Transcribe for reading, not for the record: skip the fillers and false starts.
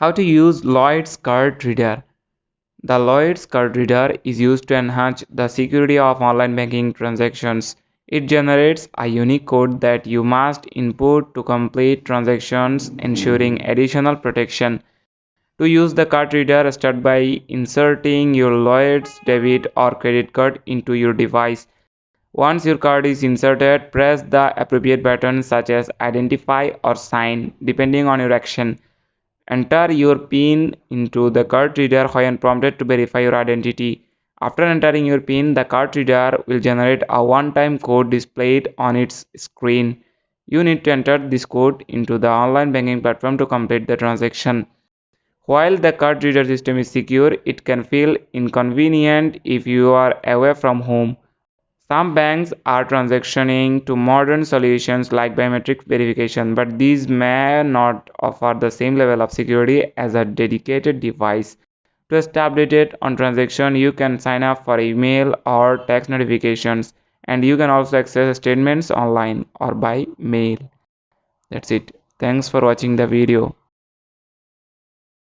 How to use Lloyds card reader. The Lloyds card reader is used to enhance the security of online banking transactions. It generates a unique code that you must input to complete transactions, ensuring additional protection. To use the card reader, start by inserting your Lloyds debit or credit card into your device. Once your card is inserted, press the appropriate buttons such as identify or sign, depending on your action. Enter your PIN into the card reader when prompted to verify your identity. After entering your PIN, the card reader will generate a one-time code displayed on its screen. You need to enter this code into the online banking platform to complete the transaction. While the card reader system is secure, it can feel inconvenient if you are away from home. Some banks are transitioning to modern solutions like biometric verification, but these may not offer the same level of security as a dedicated device. To stay updated on transaction, you can sign up for email or text notifications, and you can also access statements online or by mail. That's it. Thanks for watching the video.